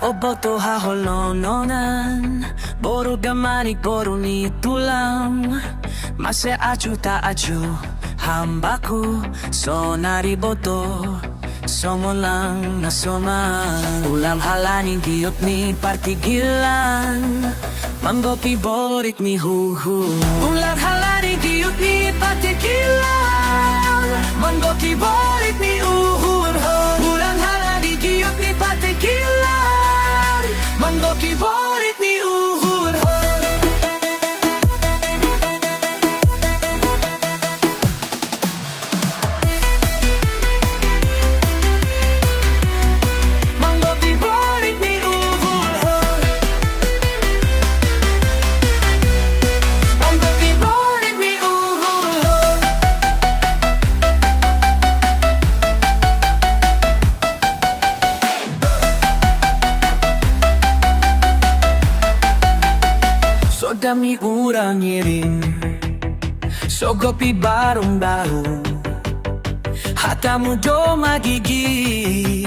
O botou haholongan, boru damanik boru ni tulang, mase acuh ta acuh, bakku, sonari botou, songon nasomal, ulang halani Giutni partinggilan, manggoki boritni ulang halani Giutni partiggilan, manggoki boritni uhurhon, ulang halani Giutni partiggilan, manggoki boritni uhurhon. Manggoki boritni uhurhon. Manggoki boritni uhurhon. Sordam urang-iring, Sogop barung-barung, Hatamu magigi.